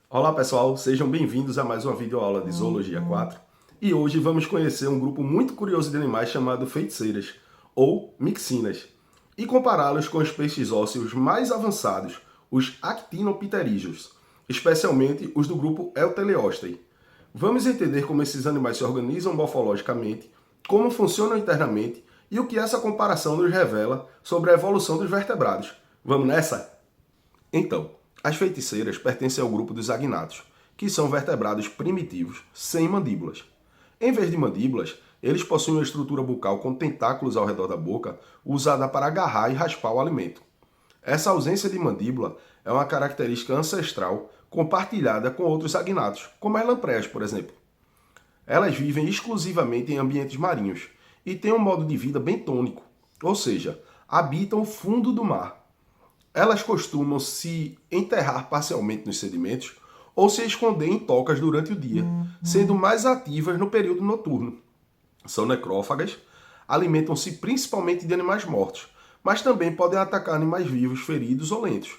Olá pessoal, sejam bem-vindos a mais uma videoaula de Zoologia 4 e hoje vamos conhecer um grupo muito curioso de animais chamado feiticeiras, ou mixinas, e compará-los com os peixes ósseos mais avançados, os actinopterídeos, especialmente os do grupo Euteleostae. Vamos entender como esses animais se organizam morfologicamente, como funcionam internamente e o que essa comparação nos revela sobre a evolução dos vertebrados. Vamos nessa? Então, as feiticeiras pertencem ao grupo dos agnatos, que são vertebrados primitivos, sem mandíbulas. Em vez de mandíbulas, eles possuem uma estrutura bucal com tentáculos ao redor da boca, usada para agarrar e raspar o alimento. Essa ausência de mandíbula é uma característica ancestral compartilhada com outros agnatos, como as lampreias, por exemplo. Elas vivem exclusivamente em ambientes marinhos e têm um modo de vida bentônico, ou seja, habitam o fundo do mar. Elas costumam se enterrar parcialmente nos sedimentos ou se esconder em tocas durante o dia, sendo mais ativas no período noturno. São necrófagas, alimentam-se principalmente de animais mortos, mas também podem atacar animais vivos, feridos ou lentos.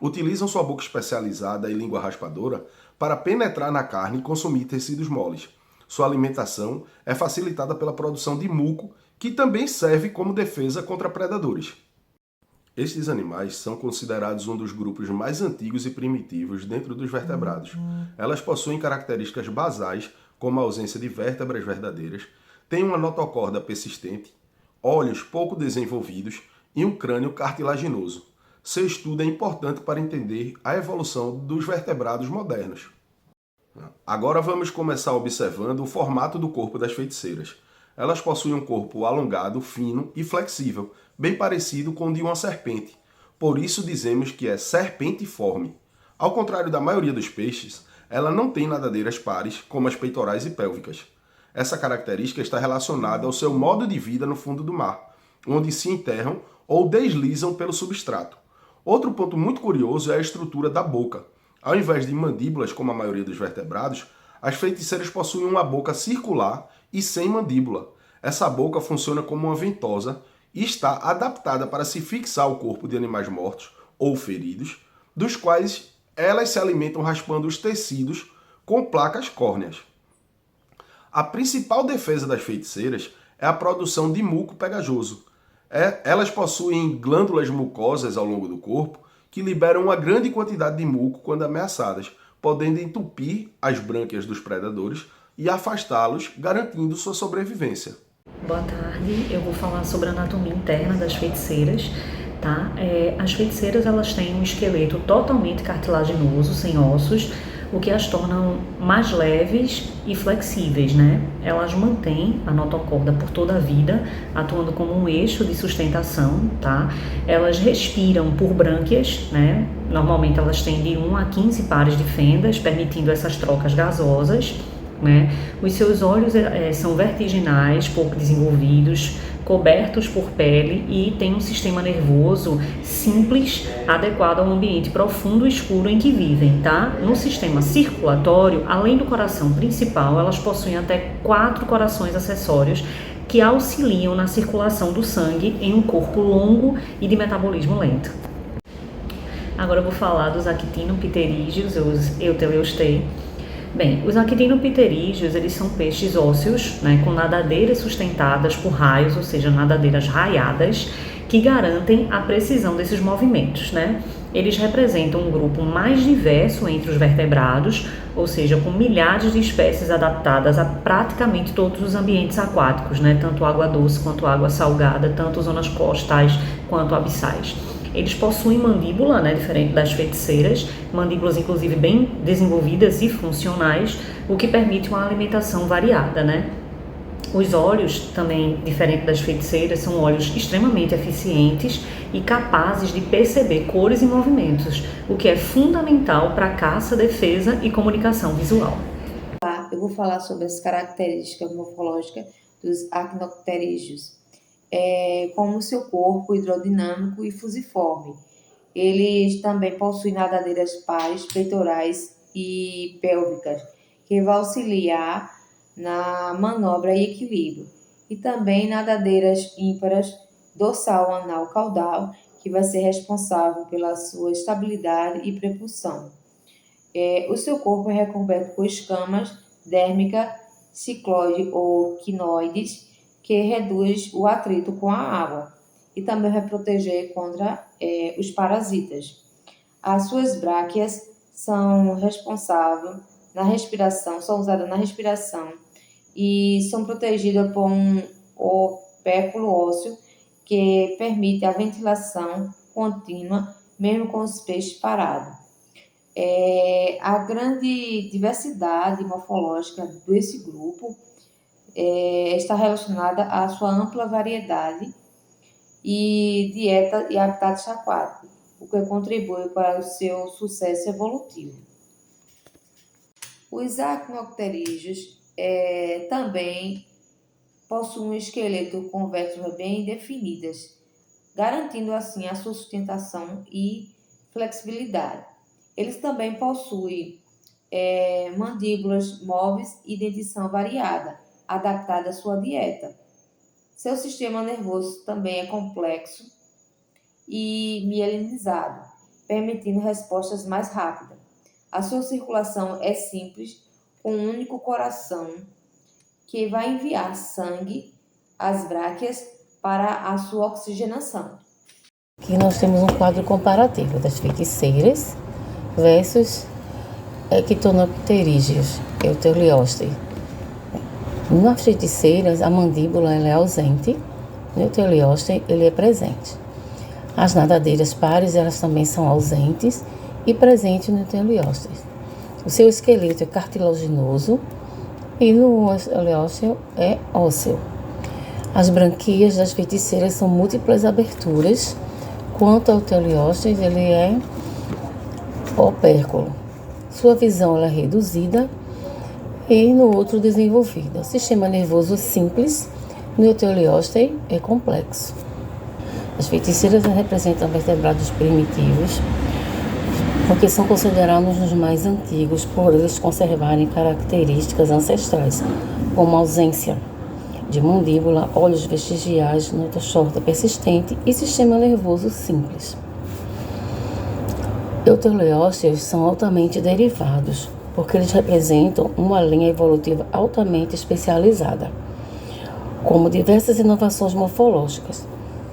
Utilizam sua boca especializada e língua raspadora para penetrar na carne e consumir tecidos moles. Sua alimentação é facilitada pela produção de muco, que também serve como defesa contra predadores. Estes animais são considerados um dos grupos mais antigos e primitivos dentro dos vertebrados. Elas possuem características basais, como a ausência de vértebras verdadeiras, têm uma notocorda persistente, olhos pouco desenvolvidos e um crânio cartilaginoso. Seu estudo é importante para entender a evolução dos vertebrados modernos. Agora vamos começar observando o formato do corpo das feiticeiras. Elas possuem um corpo alongado, fino e flexível, bem parecido com o de uma serpente. Por isso dizemos que é serpentiforme. Ao contrário da maioria dos peixes, ela não tem nadadeiras pares, como as peitorais e pélvicas. Essa característica está relacionada ao seu modo de vida no fundo do mar, onde se enterram ou deslizam pelo substrato. Outro ponto muito curioso é a estrutura da boca. Ao invés de mandíbulas, como a maioria dos vertebrados, as feiticeiras possuem uma boca circular e sem mandíbula. Essa boca funciona como uma ventosa e está adaptada para se fixar ao corpo de animais mortos ou feridos, dos quais elas se alimentam raspando os tecidos com placas córneas. A principal defesa das feiticeiras é a produção de muco pegajoso. Elas possuem glândulas mucosas ao longo do corpo que liberam uma grande quantidade de muco quando ameaçadas, podendo entupir as brânquias dos predadores e afastá-los, garantindo sua sobrevivência. Boa tarde, eu vou falar sobre a anatomia interna das feiticeiras, tá? As feiticeiras, elas têm um esqueleto totalmente cartilaginoso, sem ossos, o que as tornam mais leves e flexíveis, né? Elas mantêm a notocorda por toda a vida, atuando como um eixo de sustentação, tá? Elas respiram por brânquias, né? Normalmente elas têm de 1 a 15 pares de fendas, permitindo essas trocas gasosas, né? Os seus olhos são vertiginais, pouco desenvolvidos, cobertos por pele e têm um sistema nervoso simples, adequado ao ambiente profundo e escuro em que vivem, tá? No sistema circulatório, além do coração principal, elas possuem até 4 corações acessórios que auxiliam na circulação do sangue em um corpo longo e de metabolismo lento. Agora eu vou falar dos actinopterídeos, os Euteleostae. Bem, os actinopterídeos, eles são peixes ósseos, né, com nadadeiras sustentadas por raios, ou seja, nadadeiras raiadas, que garantem a precisão desses movimentos, né? Eles representam um grupo mais diverso entre os vertebrados, ou seja, com milhares de espécies adaptadas a praticamente todos os ambientes aquáticos, né? Tanto água doce quanto água salgada, tanto zonas costais quanto abissais. Eles possuem mandíbula, né, diferente das feiticeiras, mandíbulas inclusive bem desenvolvidas e funcionais, o que permite uma alimentação variada, né? Os olhos, também diferente das feiticeiras, são olhos extremamente eficientes e capazes de perceber cores e movimentos, o que é fundamental para caça, defesa e comunicação visual. Eu vou falar sobre as características morfológicas dos actinopterídeos. Como seu corpo hidrodinâmico e fusiforme. Eles também possuem nadadeiras pares, peitorais e pélvicas, que vai auxiliar na manobra e equilíbrio. E também nadadeiras ímpares, dorsal, anal, caudal, que vai ser responsável pela sua estabilidade e propulsão. O seu corpo é recoberto por escamas dérmica cicloide ou quinoides, que reduz o atrito com a água e também vai proteger contra os parasitas. As suas bráquias são responsáveis na respiração, são usadas na respiração e são protegidas por um opéculo ósseo que permite a ventilação contínua, mesmo com os peixes parados. A grande diversidade morfológica desse grupo está relacionada à sua ampla variedade e dieta e habitat aquático, o que contribui para o seu sucesso evolutivo. Os actinopterídeos também possuem um esqueleto com vértebras bem definidas, garantindo assim a sua sustentação e flexibilidade. Eles também possuem mandíbulas móveis e dentição variada, adaptada à sua dieta. Seu sistema nervoso também é complexo e mielinizado, permitindo respostas mais rápidas. A sua circulação é simples, com um único coração que vai enviar sangue às bráquias para a sua oxigenação. Aqui nós temos um quadro comparativo das feiticeiras versus Echinopterídeos, Eutelioste. Nas feiticeiras, a mandíbula ela é ausente, no Eutelioste ele é presente. As nadadeiras pares elas também são ausentes e presentes no Eutelioste. O seu esqueleto é cartilaginoso e no Eutelioste é ósseo. As branquias das feiticeiras são múltiplas aberturas, quanto ao Eutelioste ele é opérculo. Sua visão ela é reduzida e no outro desenvolvida. O sistema nervoso simples no Eutelioste é complexo. As feiticeiras representam vertebrados primitivos porque são considerados os mais antigos por eles conservarem características ancestrais, como ausência de mandíbula, olhos vestigiais, nota shorta persistente e sistema nervoso simples. Euteliosteus são altamente derivados, porque eles representam uma linha evolutiva altamente especializada, como diversas inovações morfológicas.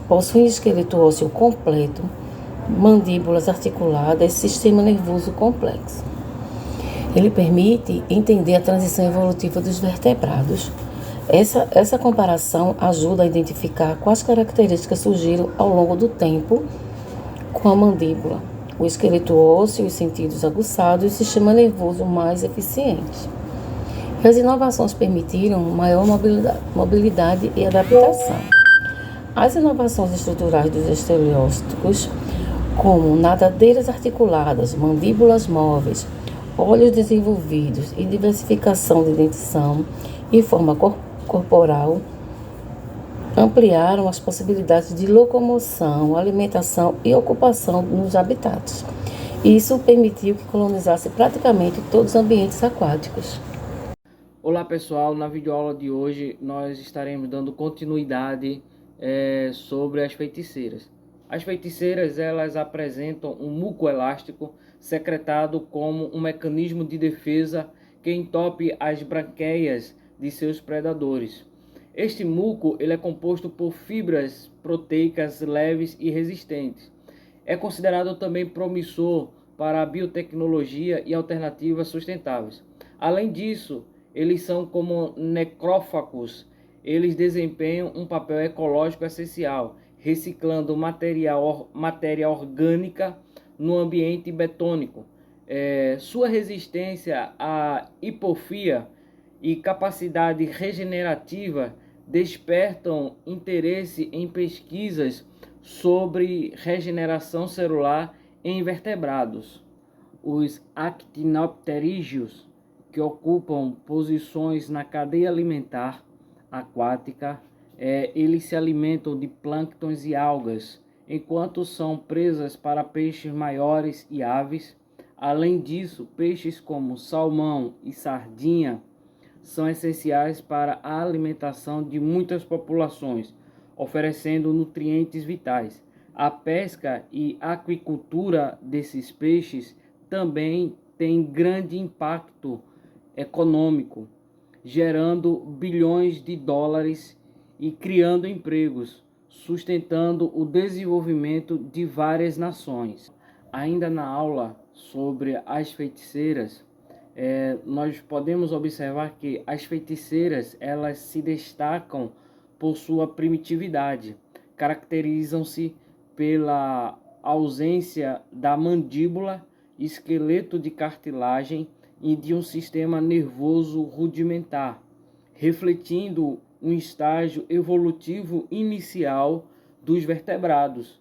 Possuem esqueleto ósseo completo, mandíbulas articuladas e sistema nervoso complexo. Ele permite entender a transição evolutiva dos vertebrados. Essa comparação ajuda a identificar quais características surgiram ao longo do tempo com a mandíbula, o esqueleto ósseo, os sentidos aguçados e o sistema nervoso mais eficiente. As inovações permitiram maior mobilidade e adaptação. As inovações estruturais dos esteliósticos, como nadadeiras articuladas, mandíbulas móveis, olhos desenvolvidos e diversificação de dentição e forma corporal, ampliaram as possibilidades de locomoção, alimentação e ocupação nos habitats. Isso permitiu que colonizasse praticamente todos os ambientes aquáticos. Olá pessoal, na videoaula de hoje nós estaremos dando continuidade sobre as feiticeiras. As feiticeiras elas apresentam um muco elástico secretado como um mecanismo de defesa que entope as branqueias de seus predadores. Este muco ele é composto por fibras proteicas leves e resistentes. É considerado também promissor para a biotecnologia e alternativas sustentáveis. Além disso, eles são como necrófagos. Eles desempenham um papel ecológico essencial, reciclando matéria orgânica no ambiente betônico. Sua resistência à hipofia e capacidade regenerativa despertam interesse em pesquisas sobre regeneração celular em invertebrados. Os actinopterídeos, que ocupam posições na cadeia alimentar aquática, eles se alimentam de plânctons e algas, enquanto são presas para peixes maiores e aves. Além disso, peixes como salmão e sardinha são essenciais para a alimentação de muitas populações, oferecendo nutrientes vitais. A pesca e aquicultura desses peixes também tem grande impacto econômico, gerando bilhões de dólares e criando empregos, sustentando o desenvolvimento de várias nações. Ainda na aula sobre as feiticeiras, nós podemos observar que as feiticeiras, elas se destacam por sua primitividade, caracterizam-se pela ausência da mandíbula, esqueleto de cartilagem e de um sistema nervoso rudimentar, refletindo um estágio evolutivo inicial dos vertebrados.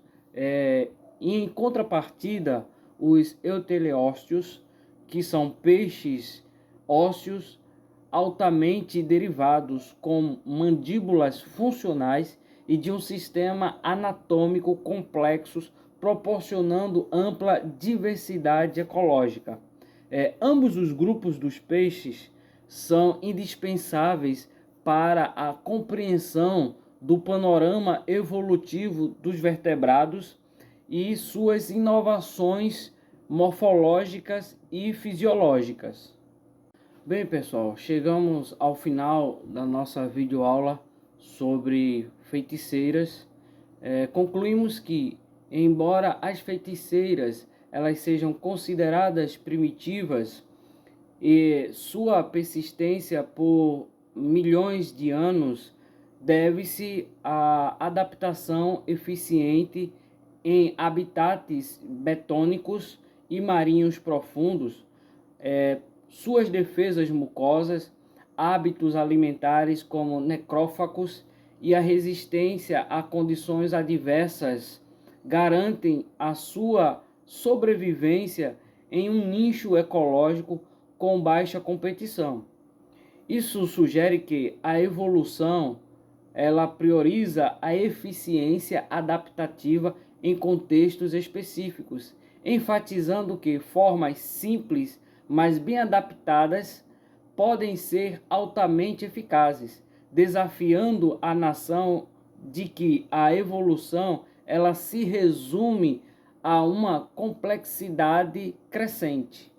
Em contrapartida, os euteleósteos, que são peixes ósseos altamente derivados, com mandíbulas funcionais e de um sistema anatômico complexo, proporcionando ampla diversidade ecológica. Ambos os grupos dos peixes são indispensáveis para a compreensão do panorama evolutivo dos vertebrados e suas inovações morfológicas e fisiológicas. Bem, pessoal, chegamos ao final da nossa videoaula sobre feiticeiras. Concluímos que, embora as feiticeiras elas sejam consideradas primitivas e sua persistência por milhões de anos deve-se à adaptação eficiente em habitats betônicos e marinhos profundos, suas defesas mucosas, hábitos alimentares como necrófagos e a resistência a condições adversas garantem a sua sobrevivência em um nicho ecológico com baixa competição. Isso sugere que a evolução ela prioriza a eficiência adaptativa em contextos específicos, enfatizando que formas simples, mas bem adaptadas, podem ser altamente eficazes, desafiando a noção de que a evolução ela se resume a uma complexidade crescente.